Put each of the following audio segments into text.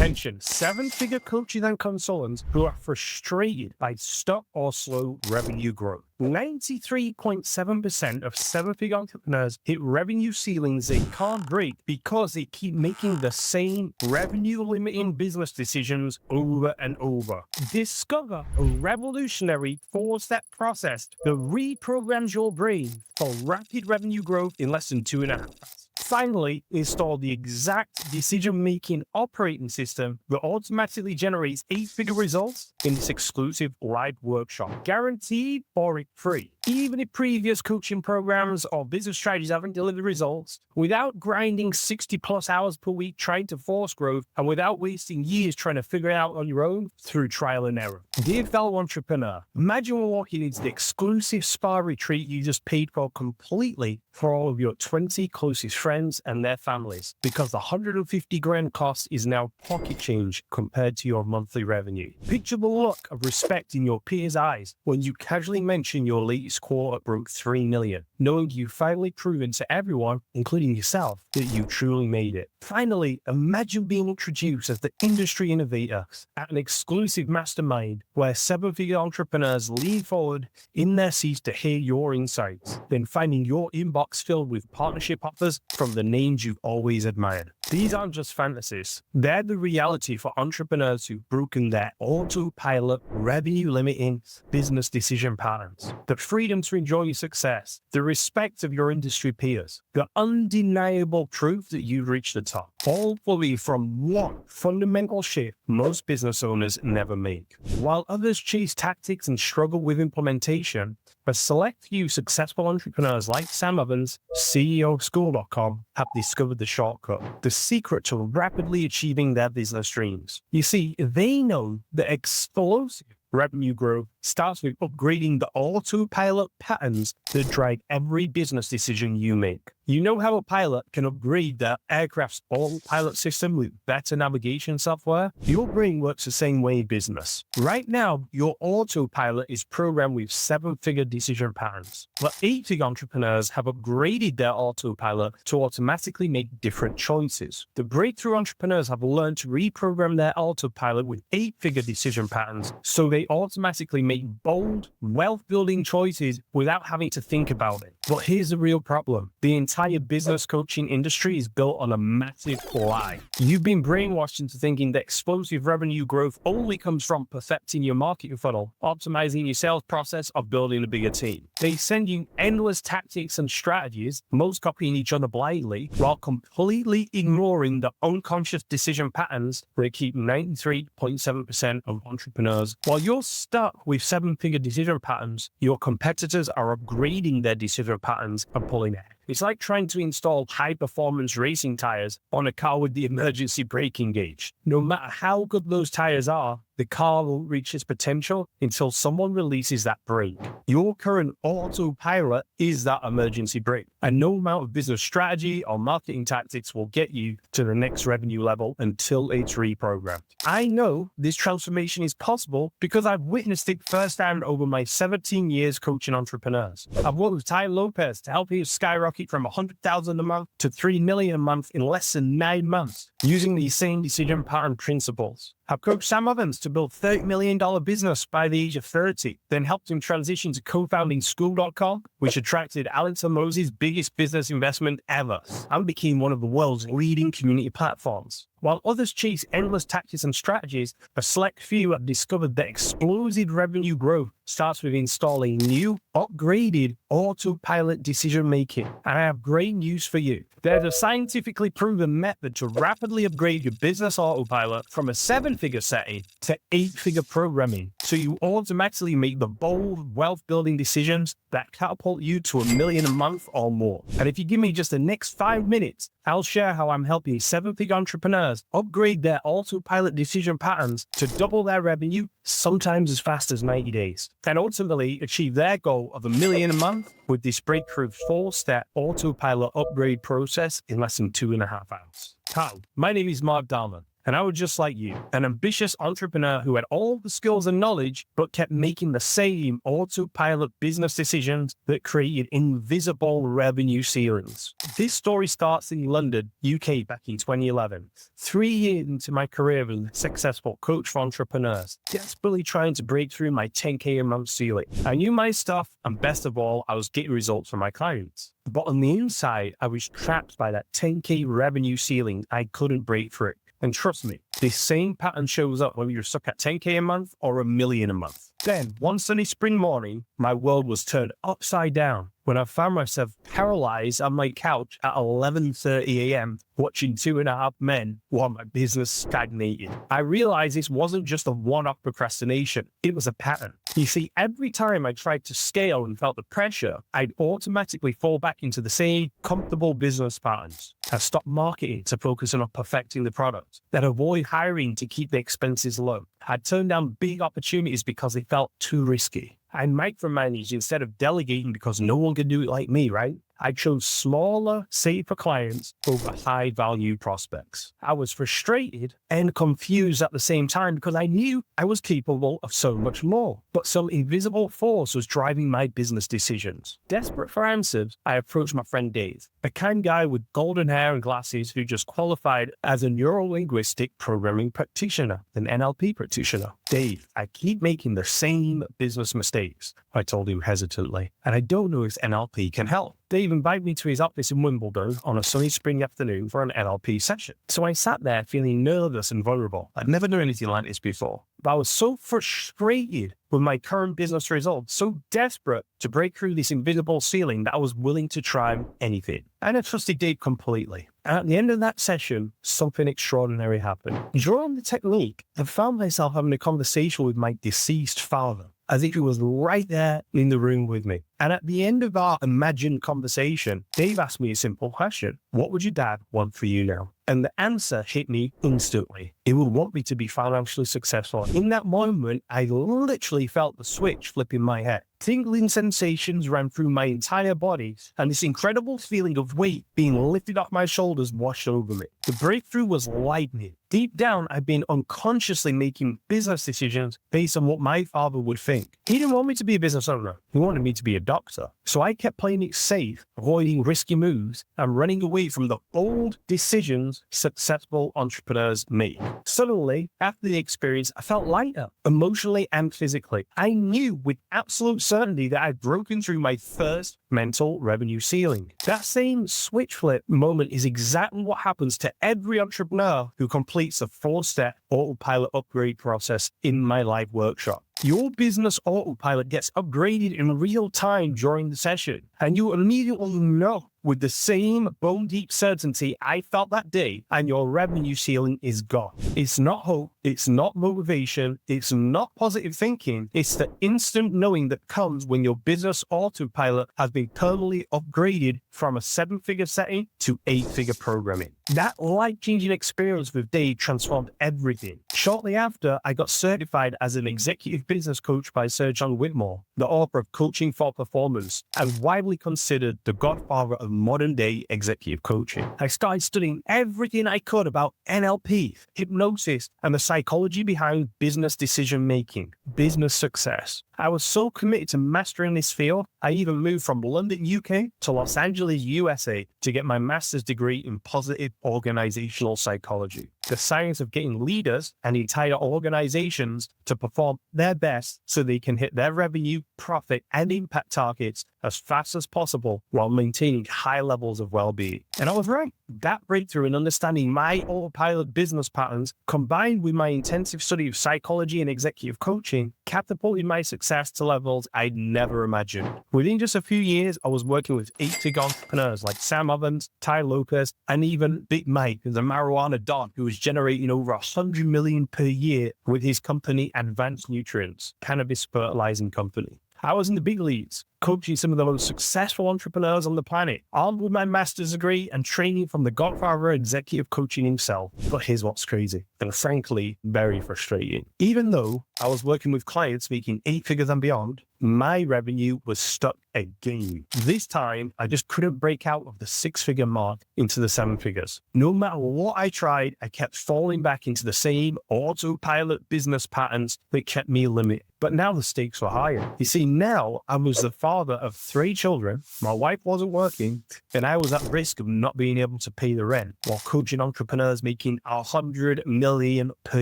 mention seven-figure coaches and consultants who are frustrated by stuck or slow revenue growth. 93.7% of seven-figure entrepreneurs hit revenue ceilings they can't break because they keep making the same revenue-limiting business decisions over and over. Discover a revolutionary four-step process that reprograms your brain for rapid revenue growth in less than 2.5 hours. Finally, install the exact decision-making operating system that automatically generates 8-figure results in this exclusive live workshop, guaranteed for free. Even if previous coaching programs or business strategies haven't delivered results, without grinding 60+ hours per week trying to force growth, and without wasting years trying to figure it out on your own through trial and error. Dear fellow entrepreneur, imagine walking into the exclusive spa retreat you just paid for completely for all of your 20 closest friends and their families, because the 150 grand cost is now pocket change compared to your monthly revenue. Picture the look of respect in your peers' eyes when you casually mention your latest quarter broke 3 million, knowing you've finally proven to everyone, including yourself, that you truly made it. Finally, imagine being introduced as the industry innovator at an exclusive mastermind where seven-figure entrepreneurs lean forward in their seats to hear your insights, then finding your inbox filled with partnership offers from the names you've always admired. These aren't just fantasies. They're the reality for entrepreneurs who've broken their autopilot, revenue-limiting business decision patterns. The freedom to enjoy your success, the respect of your industry peers, the undeniable proof that you've reached the top, all fully from one fundamental shift most business owners never make. While others chase tactics and struggle with implementation, a select few successful entrepreneurs like Sam Evans, CEO of School.com, have discovered the shortcut, the secret to rapidly achieving their business dreams. You see, they know that explosive revenue growth starts with upgrading the autopilot patterns that drive every business decision you make. You know how a pilot can upgrade their aircraft's autopilot system with better navigation software? Your brain works the same way in business. Right now, your autopilot is programmed with seven-figure decision patterns, but 8-figure entrepreneurs have upgraded their autopilot to automatically make different choices. The breakthrough entrepreneurs have learned to reprogram their autopilot with 8-figure decision patterns so they automatically make bold, wealth-building choices without having to think about it. But here's the real problem. The entire business coaching industry is built on a massive lie. You've been brainwashed into thinking that explosive revenue growth only comes from perfecting your marketing funnel, optimizing your sales process, or building a bigger team. They send you endless tactics and strategies, most copying each other blindly, while completely ignoring the unconscious decision patterns that keep 93.7% of entrepreneurs. While you're stuck with seven-figure decision patterns, your competitors are upgrading their decision patterns and pulling ahead. It's like trying to install high-performance racing tires on a car with the emergency braking gauge. No matter how good those tires are, the car won't reach its potential until someone releases that brake. Your current autopilot is that emergency brake, and no amount of business strategy or marketing tactics will get you to the next revenue level until it's reprogrammed. I know this transformation is possible because I've witnessed it firsthand over my 17 years coaching entrepreneurs. I've worked with Tai Lopez to help him skyrocket from $100,000 a month to $3 million a month in less than 9 months using these same decision pattern principles. I've coached Sam Evans to build $30 million business by the age of 30, then helped him transition to co-founding School.com, which attracted Alex Hormozi's biggest business investment ever, and became one of the world's leading community platforms. While others chase endless tactics and strategies, a select few have discovered that explosive revenue growth starts with installing new, upgraded autopilot decision-making. And I have great news for you. There's a scientifically proven method to rapidly upgrade your business autopilot from a 7-figure setting to 8-figure programming, so you automatically make the bold, wealth-building decisions that catapult you to $1 million a month or more. And if you give me just the next 5 minutes, I'll share how I'm helping 7-figure entrepreneurs upgrade their autopilot decision patterns to double their revenue, sometimes as fast as 90 days, and ultimately achieve their goal of $1 million a month with this breakthrough 4-step autopilot upgrade process in less than 2.5 hours. Hi, my name is Mark Dhamma, And I was just like you, an ambitious entrepreneur who had all the skills and knowledge, but kept making the same autopilot business decisions that created invisible revenue ceilings. This story starts in London, UK back in 2011. 3 years into my career as a successful coach for entrepreneurs, desperately trying to break through my 10K a month ceiling. I knew my stuff, and best of all, I was getting results from my clients. But on the inside, I was trapped by that 10K revenue ceiling I couldn't break through. And trust me, this same pattern shows up whether you're stuck at 10K a month or $1 million a month. Then, one sunny spring morning, my world was turned upside down when I found myself paralyzed on my couch at 11:30 a.m. watching 2.5 Men while my business stagnated. I realized this wasn't just a one-off procrastination, it was a pattern. You see, every time I tried to scale and felt the pressure, I'd automatically fall back into the same comfortable business patterns. I stopped marketing to focus on perfecting the product, then avoid hiring to keep the expenses low. I'd turn down big opportunities because they felt too risky. I micromanaged instead of delegating because no one could do it like me, right? I chose smaller, safer clients over high-value prospects. I was frustrated and confused at the same time because I knew I was capable of so much more, but some invisible force was driving my business decisions. Desperate for answers, I approached my friend Dave, a kind guy with golden hair and glasses who just qualified as a neuro-linguistic programming practitioner, an NLP practitioner. Dave, I keep making the same business mistakes, I told him hesitantly, and I don't know if NLP can help. Dave invited me to his office in Wimbledon on a sunny spring afternoon for an NLP session. So I sat there feeling nervous and vulnerable. I'd never done anything like this before, but I was so frustrated with my current business results, so desperate to break through this invisible ceiling that I was willing to try anything. And I trusted Dave completely. And at the end of that session, something extraordinary happened. During the technique, I found myself having a conversation with my deceased father, as if he was right there in the room with me. And at the end of our imagined conversation, Dave asked me a simple question. What would your dad want for you now? And the answer hit me instantly. He would want me to be financially successful. In that moment, I literally felt the switch flip in my head. Tingling sensations ran through my entire body, and this incredible feeling of weight being lifted off my shoulders washed over me. The breakthrough was lightning. Deep down, I'd been unconsciously making business decisions based on what my father would think. He didn't want me to be a business owner. He wanted me to be a doctor. So I kept playing it safe, avoiding risky moves, and running away from the old decisions successful entrepreneurs make. Suddenly, after the experience, I felt lighter, emotionally and physically. I knew with absolute certainty that I'd broken through my first mental revenue ceiling. That same switch flip moment is exactly what happens to every entrepreneur who completes the 4-step autopilot upgrade process in my live workshop. Your business autopilot gets upgraded in real time during the session, and you immediately know with the same bone-deep certainty I felt that day, and your revenue ceiling is gone. It's not hope, it's not motivation, it's not positive thinking, it's the instant knowing that comes when your business autopilot has been permanently upgraded from a 7-figure setting to 8-figure programming. That life-changing experience with Dave transformed everything. Shortly after, I got certified as an executive business coach by Sir John Whitmore, the author of Coaching for Performance, and widely considered the godfather of modern-day executive coaching. I started studying everything I could about NLP, hypnosis, and the psychology behind business decision-making, business success. I was so committed to mastering this field, I even moved from London, UK to Los Angeles, USA to get my master's degree in positive organizational psychology, the science of getting leaders and entire organizations to perform their best so they can hit their revenue, profit, and impact targets as fast as possible while maintaining high levels of well-being. And I was right. That breakthrough in understanding my autopilot business patterns, combined with my intensive study of psychology and executive coaching, catapulted my success to levels I'd never imagined. Within just a few years, I was working with 8-figure entrepreneurs like Sam Evans, Tai Lopez, and even Big Mike, the marijuana don, who was generating over $100 million per year with his company Advanced Nutrients, cannabis fertilizing company. I was in the big leagues, coaching some of the most successful entrepreneurs on the planet, armed with my master's degree and training from the godfather of executive coaching himself. But here's what's crazy, and frankly, very frustrating. Even though I was working with clients making 8 figures and beyond, my revenue was stuck again. This time, I just couldn't break out of the 6-figure mark into the 7 figures. No matter what I tried, I kept falling back into the same autopilot business patterns that kept me limited. But now the stakes were higher. You see, now I was the father of 3 children, my wife wasn't working, and I was at risk of not being able to pay the rent while coaching entrepreneurs making $100 million per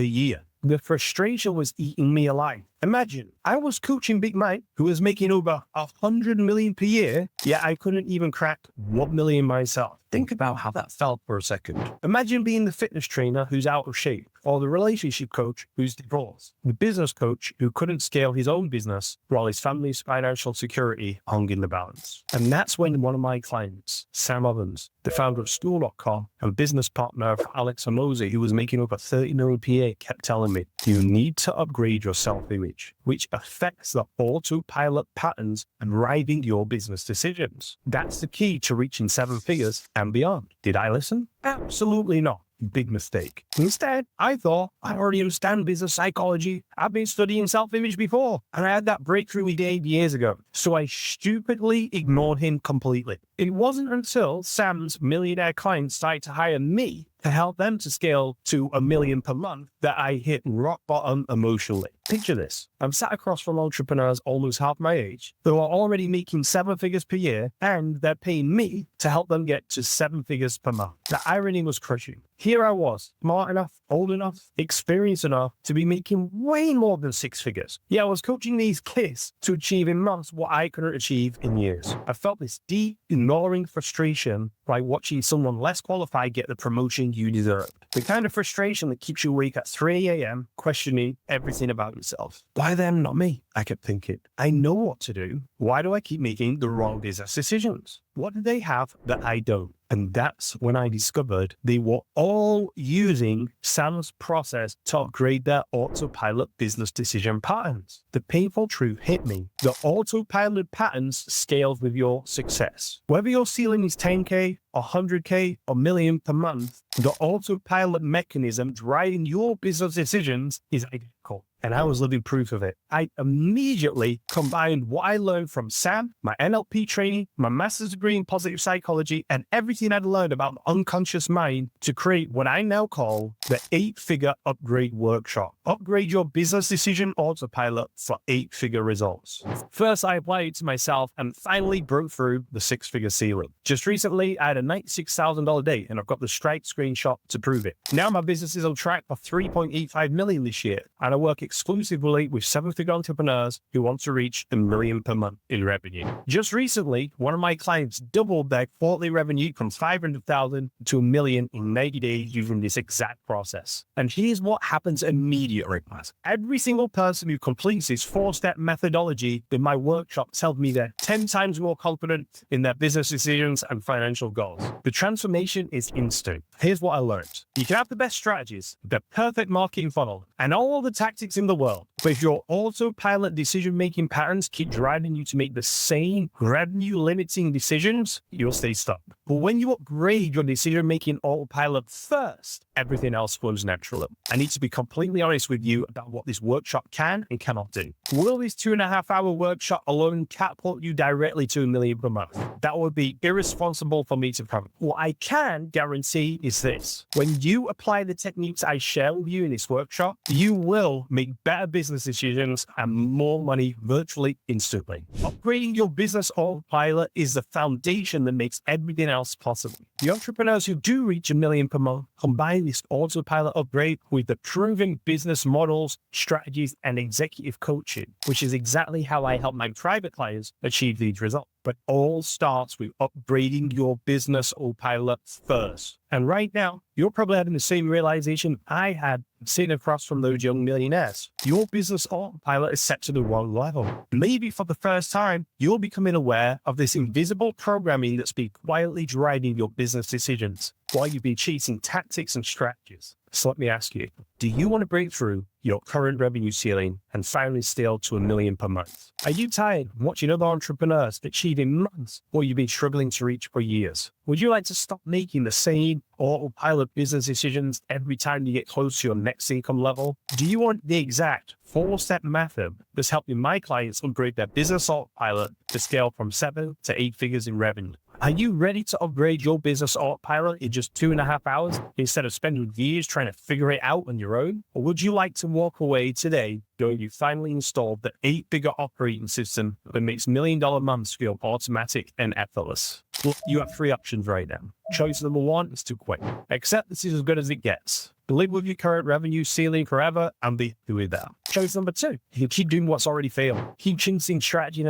year. The frustration was eating me alive. Imagine, I was coaching Big Mike, who was making over $100 million per year, yet I couldn't even crack 1 million myself. Think about how that felt for a second. Imagine being the fitness trainer who's out of shape, or the relationship coach who's divorced, the business coach who couldn't scale his own business while his family's financial security hung in the balance. And that's when one of my clients, Sam Evans, the founder of School.com and business partner of Alex Hormozi, who was making over 30 million per year, kept telling me, you need to upgrade your self-image, which affects the autopilot patterns and driving your business decisions. That's the key to reaching 7 figures and beyond. Did I listen? Absolutely not. Big mistake. Instead, I thought I already understand business psychology. I've been studying self-image before, and I had that breakthrough he did years ago. So I stupidly ignored him completely. It wasn't until Sam's millionaire clients started to hire me to help them to scale to $1 million per month that I hit rock bottom emotionally. Picture this. I'm sat across from entrepreneurs almost half my age who are already making 7 figures per year, and they're paying me to help them get to 7 figures per month. The irony was crushing. Here I was, smart enough, old enough, experienced enough to be making way more than 6 figures. Yeah, I was coaching these kids to achieve in months what I couldn't achieve in years. I felt this deep, gnawing frustration by watching someone less qualified get the promotion you deserved. The kind of frustration that keeps you awake at 3 a.m. questioning everything about yourself. Why them, not me? I kept thinking. I know what to do. Why do I keep making the wrong business decisions? What do they have that I don't? And that's when I discovered they were all using Sam's process to upgrade their autopilot business decision patterns. The painful truth hit me. The autopilot patterns scale with your success. Whether your ceiling is 10K, 100K, or million per month, the autopilot mechanism driving your business decisions is identical. And I was living proof of it. I immediately combined what I learned from Sam, my NLP training, my master's degree in positive psychology, and everything I'd learned about the unconscious mind to create what I now call the 8-figure upgrade workshop. Upgrade your business decision autopilot for 8-figure results. First, I applied it to myself and finally broke through the 6-figure ceiling. Just recently, I had a $96,000 day, and I've got the Stripe screenshot to prove it. Now my business is on track for $3.85 million this year, and I work exclusively with 7-figure entrepreneurs who want to reach $1 million per month in revenue. Just recently, one of my clients doubled their quarterly revenue from $500,000 to $1 million in 90 days using this exact process. And here's what happens immediately. Every single person who completes this 4-step methodology in my workshop tells me they're 10 times more confident in their business decisions and financial goals. The transformation is instant. Here's what I learned. You can have the best strategies, the perfect marketing funnel, and all the tactics in the world. But if your autopilot decision-making patterns keep driving you to make the same revenue-limiting decisions, you'll stay stuck. But when you upgrade your decision-making autopilot first, everything else flows naturally. I need to be completely honest with you about what this workshop can and cannot do. Will this 2.5-hour workshop alone catapult you directly to $1 million per month? That would be irresponsible for me to promise. What I can guarantee is this. When you apply the techniques I share with you in this workshop, you will make better business decisions and more money virtually instantly. Upgrading your business autopilot is the foundation that makes everything else possible. The entrepreneurs who do reach $1 million per month combine this autopilot upgrade with the proven business models, strategies, and executive coaching, which is exactly how I help my private clients achieve these results. But all starts with upgrading your business autopilot first. And right now, you're probably having the same realization I had sitting across from those young millionaires. Your business autopilot is set to the wrong level. Maybe for the first time, you're becoming aware of this invisible programming that's been quietly driving your business decisions while you've been chasing tactics and strategies. So let me ask you, do you want to break through your current revenue ceiling and finally scale to $1 million per month? Are you tired of watching other entrepreneurs achieving months what you've been struggling to reach for years? Would you like to stop making the same autopilot business decisions every time you get close to your next income level? Do you want the exact 4-step method that's helping my clients upgrade their business autopilot to scale from 7 to 8 figures in revenue? Are you ready to upgrade your business autopilot in just 2.5 hours instead of spending years trying to figure it out on your own? Or would you like to walk away today knowing you finally installed the 8-figure operating system that makes $1 million months feel automatic and effortless? Well, you have 3 options right now. Choice number 1 is to quit. Accept this is as good as it gets. Live with your current revenue ceiling forever and be happy with that. Choice number 2, you keep doing what's already failed. Keep chasing strategy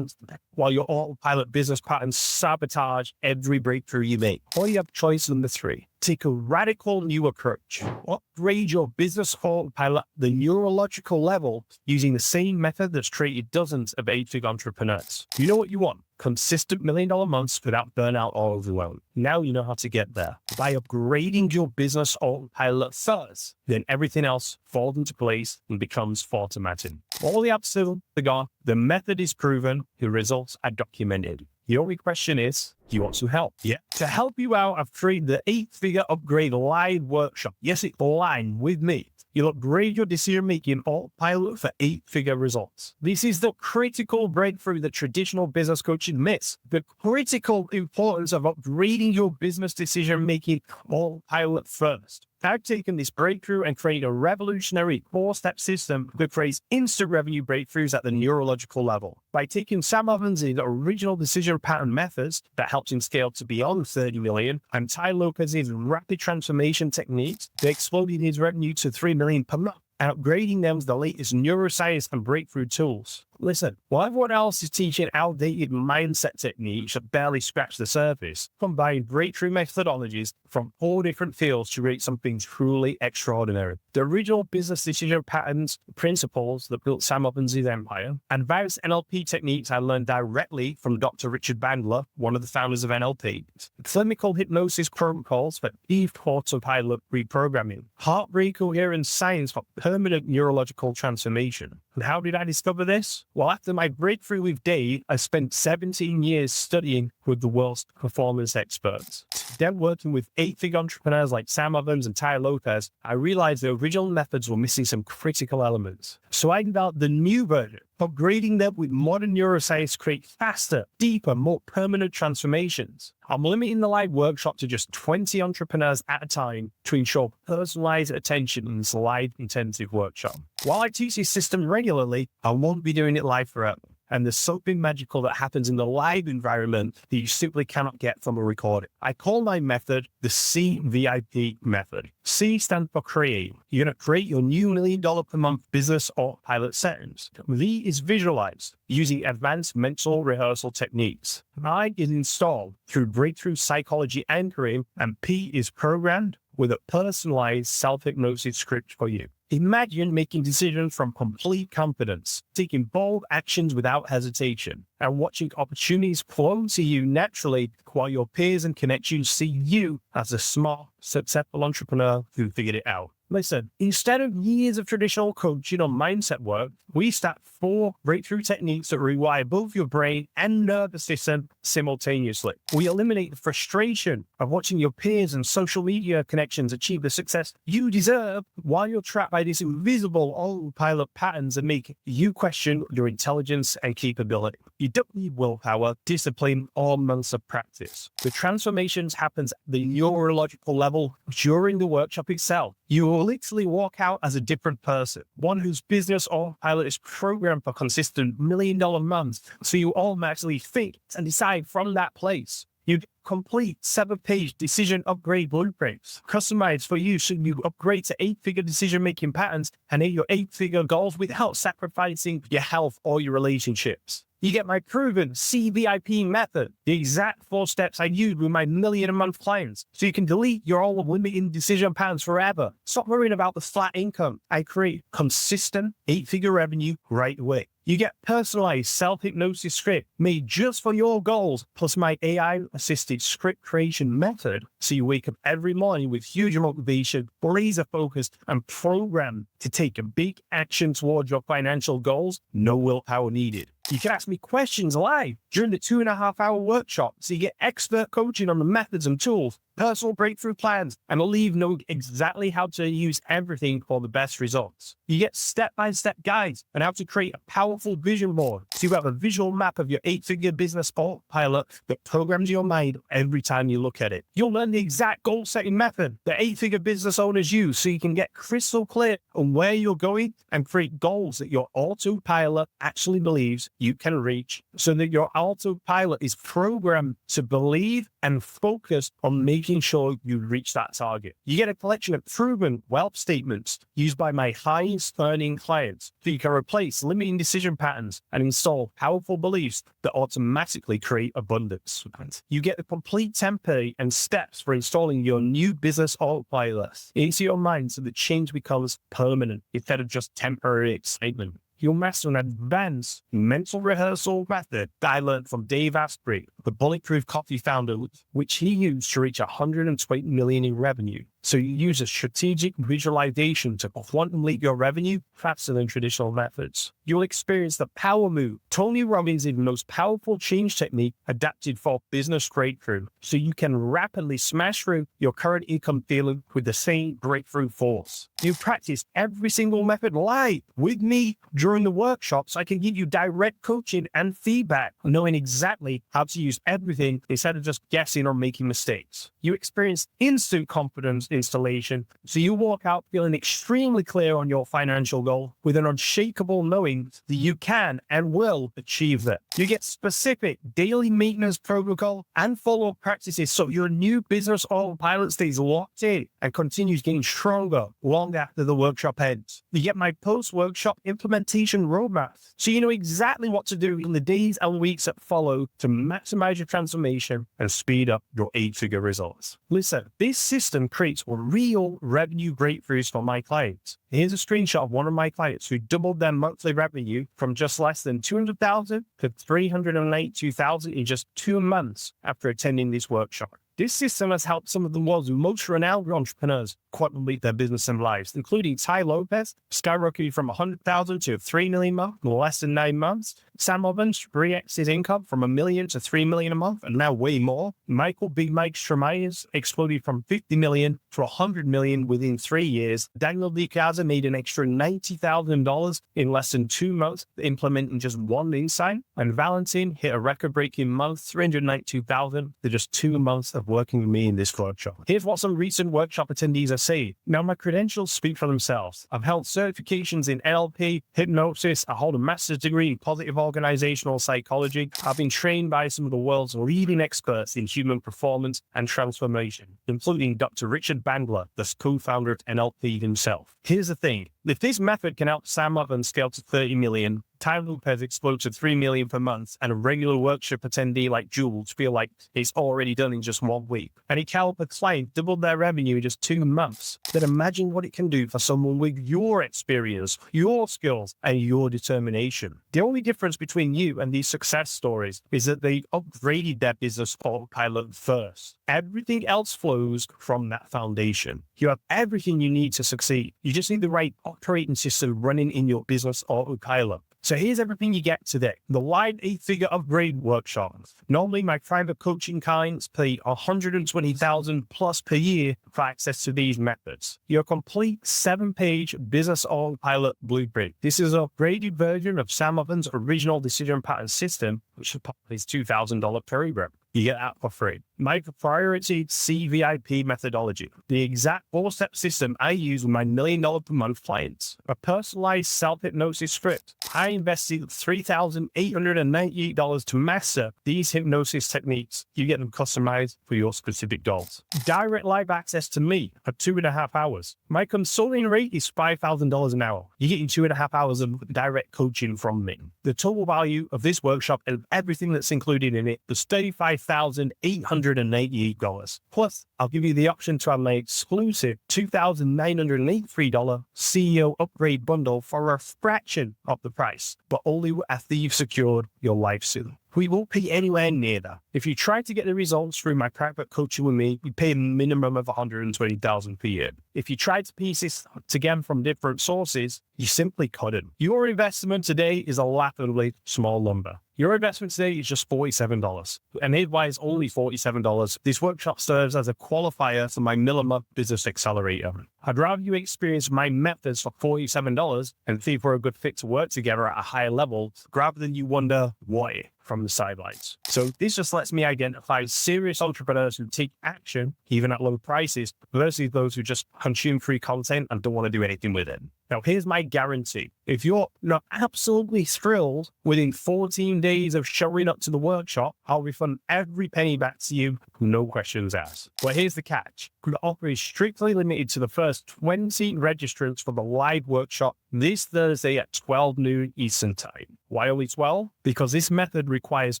while your autopilot business patterns sabotage every breakthrough you make. Or you have choice number 3, take a radical new approach. Upgrade your business autopilot at the neurological level using the same method that's created dozens of 8-figure entrepreneurs. You know what you want? Consistent $1 million months without burnout or overwhelm. Now you know how to get there. By upgrading your business autopilot first, then everything else falls into place and becomes automatic. All the obstacles are gone, the method is proven, the results are documented. The only question is, do you want to help? Yeah. To help you out, I've created the 8-figure upgrade live workshop. Yes, it's live with me. You'll upgrade your decision-making autopilot for 8-figure results. This is the critical breakthrough that traditional business coaching miss. The critical importance of upgrading your business decision-making autopilot first. I've taken this breakthrough and created a revolutionary 4-step system that creates instant revenue breakthroughs at the neurological level. By taking Sam Evans' original decision pattern methods that helped him scale to beyond 30 million and Tai Lopez's rapid transformation techniques that exploded his revenue to 3 million per month, and upgrading them with the latest neuroscience and breakthrough tools. Listen, while everyone else is teaching outdated mindset techniques that barely scratch the surface, combine breakthrough methodologies from 4 different fields to create something truly extraordinary. The original business decision patterns, principles that built Sam Evans' empire, and various NLP techniques I learned directly from Dr. Richard Bandler, one of the founders of NLP, clinical hypnosis protocols for deep autopilot reprogramming, heart rate coherence science for permanent neurological transformation. And how did I discover this? Well, after my breakthrough with Dave, I spent 17 years studying with the world's performance experts. Then working with 8-figure entrepreneurs like Sam Evans and Tai Lopez, I realized the original methods were missing some critical elements. So I developed the new version, upgrading them with modern neuroscience to create faster, deeper, more permanent transformations. I'm limiting the live workshop to just 20 entrepreneurs at a time to ensure personalized attention in this live intensive workshop. While I teach this system regularly, I won't be doing it live forever. And there's something magical that happens in the live environment that you simply cannot get from a recording. I call my method the CVIP method. C stands for create. You're going to create your new $1 million per month business autopilot settings. V is visualize using advanced mental rehearsal techniques. I is installed through breakthrough psychology anchoring, and P is programmed with a personalized self-hypnosis script for you. Imagine making decisions from complete confidence, taking bold actions without hesitation, and watching opportunities flow to you naturally while your peers and connections see you as a smart, successful entrepreneur who figured it out. Listen, instead of years of traditional coaching or mindset work, we start 4 breakthrough techniques that rewire both your brain and nervous system simultaneously. We eliminate the frustration of watching your peers and social media connections achieve the success you deserve while you're trapped by these invisible autopilot patterns that make you question your intelligence and capability. You don't need willpower, discipline, or months of practice. The transformations happens at the neurological level during the workshop itself. You will literally walk out as a different person, one whose business autopilot is programmed for consistent $1 million months, so you automatically think and decide from that place. You complete 7-page decision upgrade blueprints, customized for you so you upgrade to 8-figure decision-making patterns and hit your 8-figure goals without sacrificing your health or your relationships. You get my proven CVIP method, the exact 4 steps I use with my $1 million a month clients, so you can delete your old limiting decision patterns forever. Stop worrying about the flat income. I create consistent 8-figure revenue right away. You get personalized self-hypnosis script made just for your goals, plus my AI-assisted script creation method, so you wake up every morning with huge motivation, laser-focused, and programmed to take a big action towards your financial goals. No willpower needed. You can ask me questions live during the 2.5-hour workshop, so you get expert coaching on the methods and tools, personal breakthrough plans, and I'll leave know exactly how to use everything for the best results. You get step-by-step guides on how to create a powerful vision board, so you have a visual map of your 8-figure business autopilot that programs your mind every time you look at it. You'll learn the exact goal-setting method that 8-figure business owners use, so you can get crystal clear on where you're going and create goals that your autopilot actually believes you can reach, so that your autopilot is programmed to believe and focus on making sure you reach that target. You get a collection of proven wealth statements used by my highest earning clients, so you can replace limiting decision patterns and install powerful beliefs that automatically create abundance. You get the complete template and steps for installing your new business autopilot into your mind, so that change becomes permanent instead of just temporary excitement. You'll master an advanced mental rehearsal method that I learned from Dave Asprey, the Bulletproof Coffee founder, which he used to reach 120 million in revenue. So you use a strategic visualization to quantum leap your revenue faster than traditional methods. You'll experience the power move, Tony Robbins' most powerful change technique adapted for business breakthrough, so you can rapidly smash through your current income ceiling with the same breakthrough force. You practice every single method live with me during the workshop, so I can give you direct coaching and feedback, knowing exactly how to use everything instead of just guessing or making mistakes. You experience instant confidence installation, so you walk out feeling extremely clear on your financial goal with an unshakable knowing that you can and will achieve that. You get specific daily maintenance protocol and follow-up practices, so your new business autopilot stays locked in and continues getting stronger long after the workshop ends. You get my post-workshop implementation roadmap, so you know exactly what to do in the days and weeks that follow to maximize your transformation and speed up your 8-figure results. Listen, this system creates real revenue breakthroughs for my clients. Here's a screenshot of one of my clients who doubled their monthly revenue from just less than $200,000 to $382,000 in just 2 months after attending this workshop. This system has helped some of the world's most renowned entrepreneurs quantum leap their business and lives, including Tai Lopez, skyrocketed from $100,000 to $3 million a month in less than 9 months. Sam Ovens 3x his income from $1 million to $3 million a month, and now way more. Michael Big Mike Stremeyers exploded from $50 million to $100 million within 3 years. Daniel DiCasa made an extra $90,000 in less than 2 months, implementing just one insight. And Valentin hit a record-breaking month, $392,000, to just 2 months of working with me in this workshop. Here's what some recent workshop attendees are saying. Now, my credentials speak for themselves. I've held certifications in NLP, hypnosis. I hold a master's degree in positive organizational psychology. I've been trained by some of the world's leading experts in human performance and transformation, including Dr. Richard Bandler, the co-founder of NLP himself. Here's the thing. If this method can help Sam Ovens scale to 30 million, Tai Lopez explode to 3 million per month, and a regular workshop attendee like Jules feel like it's already done in just 1 week, and it can help a client double their revenue in just 2 months, then imagine what it can do for someone with your experience, your skills, and your determination. The only difference between you and these success stories is that they upgraded their business autopilot first. Everything else flows from that foundation. You have everything you need to succeed. You just need the right operating system running in your business autopilot. So here's everything you get today. The live 8-figure upgrade workshop. Normally, my private coaching clients pay $120,000 plus per year for access to these methods. Your complete 7-page business autopilot blueprint. This is an upgraded version of Sam Ovens' original decision pattern system, which is part of his $2,000 program. You get that for free. My proprietary CVIP methodology, the exact 4-step system I use with my $1 million per month clients. A personalized self-hypnosis script. I invested $3,898 to master these hypnosis techniques. You get them customized for your specific goals. Direct live access to me for 2.5 hours. My consulting rate is $5,000 an hour. You're getting 2.5 hours of direct coaching from me. The total value of this workshop and everything that's included in it was $35,800 $188. Plus, I'll give you the option to have my exclusive $2,983 CEO upgrade bundle for a fraction of the price, but only after you've secured your life suit. We won't pay anywhere near that. If you try to get the results through my private coaching with me, we pay a minimum of $120,000 per year. If you try to piece this together from different sources, you simply couldn't. Your investment today is a laughably small number. Your investment today is just $47. And why is only $47? This workshop serves as a qualifier for my minimum business accelerator. I'd rather you experience my methods for $47 and see if we're a good fit to work together at a higher level, rather than you wonder why from the sidelines. So this just lets me identify serious entrepreneurs who take action, even at low prices, versus those who just consume free content and don't want to do anything with it. Now, here's my guarantee. If you're not absolutely thrilled within 14 days of showing up to the workshop, I'll refund every penny back to you, no questions asked. But here's the catch. The offer is strictly limited to the first 20 registrants for the live workshop this Thursday at 12 noon Eastern Time. Why only 12? Because this method requires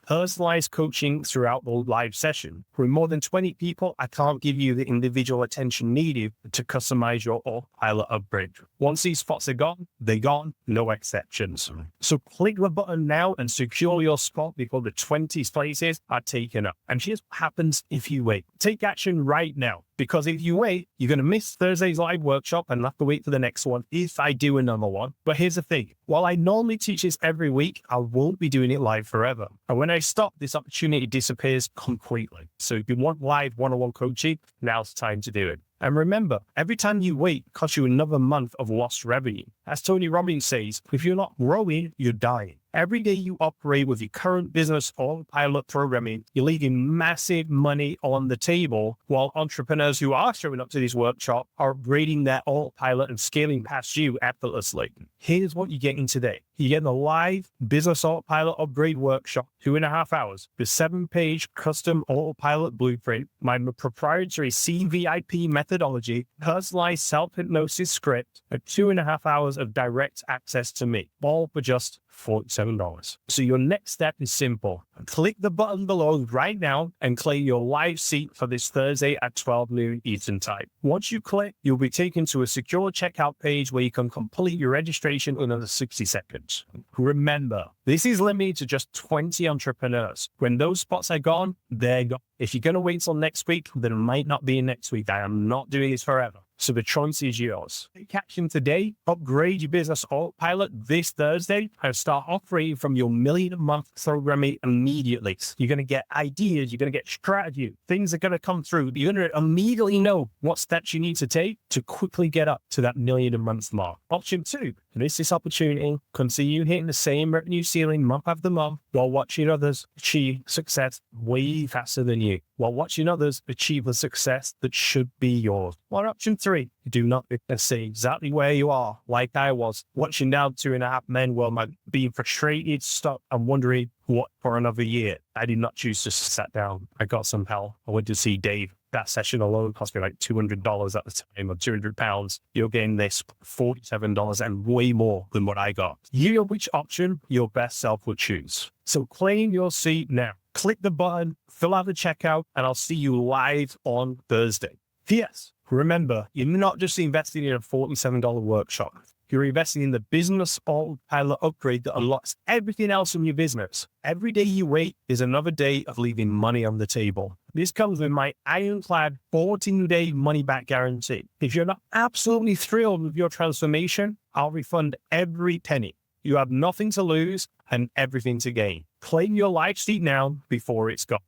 personalized coaching throughout the live session. With more than 20 people, I can't give you the individual attention needed to customize your autopilot upgrade. Once these spots are gone, they're gone, no exceptions. So click the button now and secure your spot before the 20 places are taken up. And here's what happens if you wait. Take action right now. Because if you wait, you're going to miss Thursday's live workshop and have to wait for the next one if I do another one. But here's the thing. While I normally teach this every week, I won't be doing it live forever. And when I stop, this opportunity disappears completely. So if you want live one-on-one coaching, now's the time to do it. And remember, every time you wait costs you another month of lost revenue. As Tony Robbins says, if you're not growing, you're dying. Every day you operate with your current business autopilot programming, you're leaving massive money on the table, while entrepreneurs who are showing up to this workshop are upgrading their autopilot and scaling past you effortlessly. Here's what you're getting today. You get the live business autopilot upgrade workshop, 2.5 hours, the 7-page custom autopilot blueprint, my proprietary CVIP methodology, personalized self-hypnosis script, and 2.5 hours of direct access to me, all for just $47. So your next step is simple. Click the button below right now and claim your live seat for this Thursday at 12 noon Eastern Time. Once you click, you'll be taken to a secure checkout page where you can complete your registration in under 60 seconds. Remember, this is limited to just 20 entrepreneurs. When those spots are gone, they're gone. If you're going to wait till next week, then it might not be next week. I am not doing this forever. So the choice is yours. Take action today, upgrade your business autopilot this Thursday, and start operating from your million-a-month programming immediately. You're going to get ideas, you're going to get strategy, things are going to come through. You're going to immediately know what steps you need to take to quickly get up to that million-a-month mark. Option 2, this opportunity can see you hitting the same revenue ceiling month after month while watching others achieve success way faster than you, while watching others achieve the success that should be yours. Or option 3, you do nothing and stay exactly where you are, like I was, watching down 2.5 men while being frustrated, stuck, and wondering what for another year. I did not choose to sit down. I got some help. I went to see Dave. That session alone cost me like $200 at the time, or £200. You're getting this $47 and way more than what I got. You know which option your best self would choose. So claim your seat now. Click the button, fill out the checkout, and I'll see you live on Thursday. P.S. Remember, you're not just investing in a $47 workshop. You're investing in the business autopilot upgrade that unlocks everything else in your business. Every day you wait is another day of leaving money on the table. This comes with my ironclad 14-day money-back guarantee. If you're not absolutely thrilled with your transformation, I'll refund every penny. You have nothing to lose and everything to gain. Claim your life seat now before it's gone.